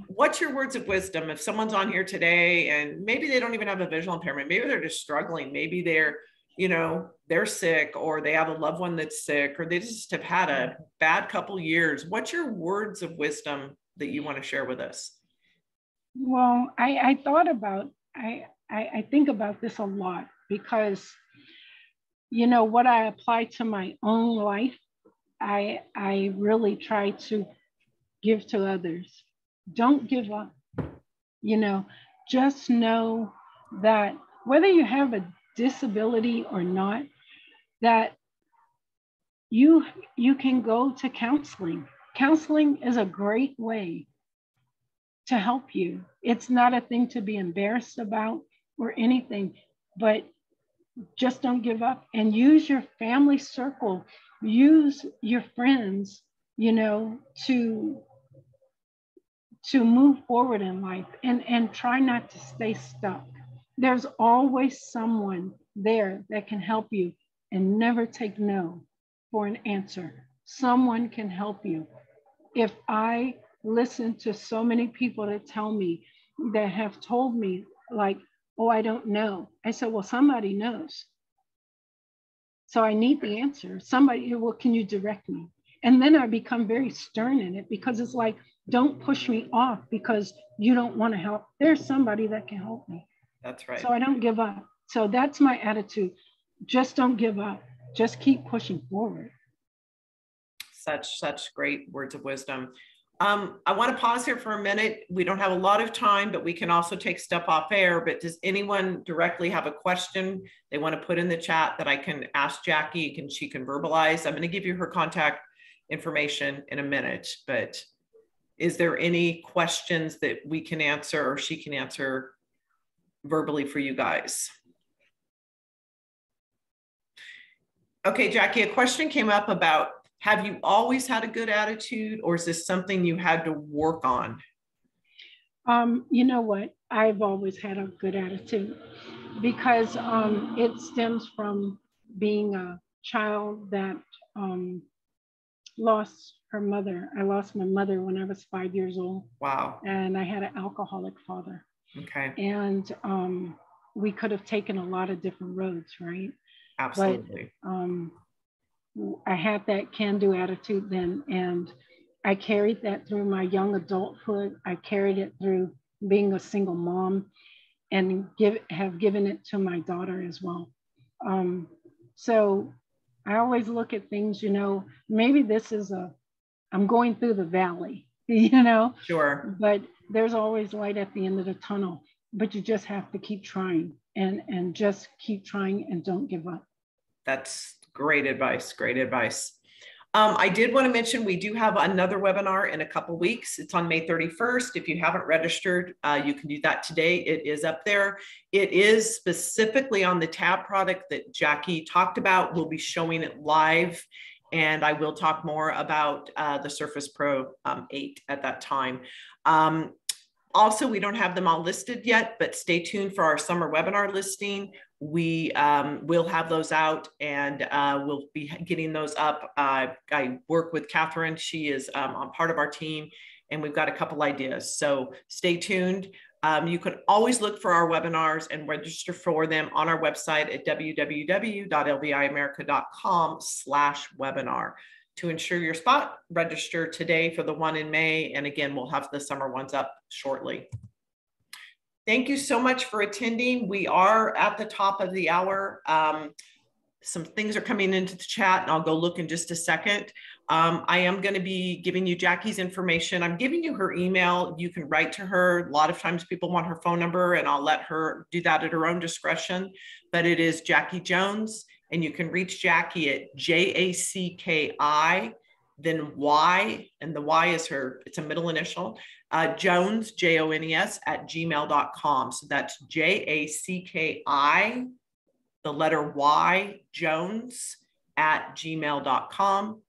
What's your words of wisdom? If someone's on here today and maybe they don't even have a visual impairment, maybe they're just struggling, maybe they're, you know, they're sick, or they have a loved one that's sick, or they just have had a bad couple years. What's your words of wisdom that you want to share with us? Well, I thought about, I think about this a lot because, you know, what I apply to my own life, I really try to give to others. Don't give up. You know, just know that whether you have a disability or not, that you can go to counseling. Counseling is a great way to help you. It's not a thing to be embarrassed about or anything, but just don't give up and use your family circle, use your friends, you know, to move forward in life, and try not to stay stuck. There's always someone there that can help you, and never take no for an answer. Someone can help you. If I listen to so many people that tell me, that have told me like, oh, I don't know. I said, well, somebody knows. So I need the answer. Somebody, well, can you direct me? And then I become very stern in it, because it's like, don't push me off because you don't want to help. There's somebody that can help me. That's right. So I don't give up. So that's my attitude. Just don't give up. Just keep pushing forward. Such great words of wisdom. I want to pause here for a minute. We don't have a lot of time, but we can also take stuff off air. But does anyone directly have a question they want to put in the chat that I can ask Jacki, and she can verbalize? I'm going to give you her contact information in a minute, but is there any questions that we can answer or she can answer verbally for you guys? Okay, Jacki, a question came up about, have you always had a good attitude, or is this something you had to work on? You know what? I've always had a good attitude, because it stems from being a child that lost her mother. I lost my mother when I was 5 years old. Wow. And I had an alcoholic father. Okay. And we could have taken a lot of different roads, right? Absolutely. But I had that can-do attitude then, and I carried that through my young adulthood. I carried it through being a single mom, and have given it to my daughter as well. So I always look at things, you know, maybe this is I'm going through the valley, you know? Sure. But there's always light at the end of the tunnel, but you just have to keep trying, and just keep trying, and don't give up. That's great advice. Great advice. I did want to mention we do have another webinar in a couple weeks. It's on May 31st. If you haven't registered, you can do that today. It is up there. It is specifically on the TAB product that Jacki talked about. We'll be showing it live, and I will talk more about the Surface Pro 8 at that time. Also, we don't have them all listed yet, but stay tuned for our summer webinar listing. We will have those out, and we'll be getting those up. I work with Catherine. She is on part of our team, and we've got a couple ideas. So stay tuned. You can always look for our webinars and register for them on our website at www.lviamerica.com/webinar. To ensure your spot, register today for the one in May. And again, we'll have the summer ones up shortly. Thank you so much for attending. We are at the top of the hour. Some things are coming into the chat, and I'll go look in just a second. I am going to be giving you Jacki's information. I'm giving you her email. You can write to her. A lot of times people want her phone number, and I'll let her do that at her own discretion. But it is Jacki Jones. And you can reach Jacki at JACKI, then Y, and the Y is it's a middle initial, Jones, JONES, @gmail.com. So that's JACKI, the letter Y, Jones, @gmail.com.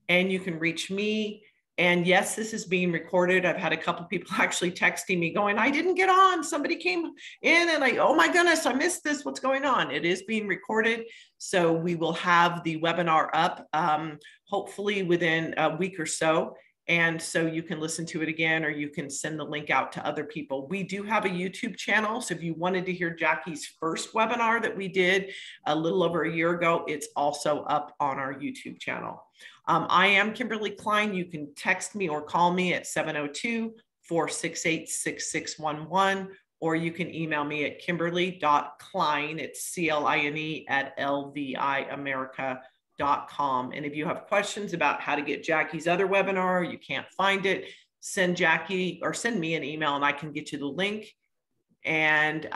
And you can reach me. And yes, this is being recorded. I've had a couple people actually texting me going, I didn't get on. Somebody came in and oh my goodness, I missed this. What's going on? It is being recorded. So we will have the webinar up hopefully within a week or so. And so you can listen to it again, or you can send the link out to other people. We do have a YouTube channel. So if you wanted to hear Jacki's first webinar that we did a little over a year ago, it's also up on our YouTube channel. I am Kimberly Klein. You can text me or call me at 702-468-6611, or you can email me at kimberly.klein, it's CLINE, @lviamerica.com. www.webinar.com. And if you have questions about how to get Jacki's other webinar, you can't find it, send Jacki or send me an email and I can get you the link. And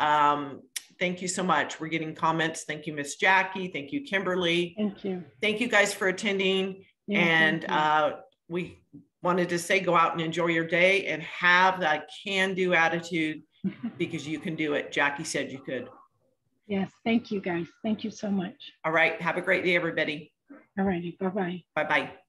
thank you so much. We're getting comments. Thank you, Miss Jacki. Thank you, Kimberly. Thank you. Thank you guys for attending. Yeah, and we wanted to say, go out and enjoy your day and have that can-do attitude because you can do it. Jacki said you could. Yes. Thank you, guys. Thank you so much. All right. Have a great day, everybody. All righty. Bye-bye. Bye-bye.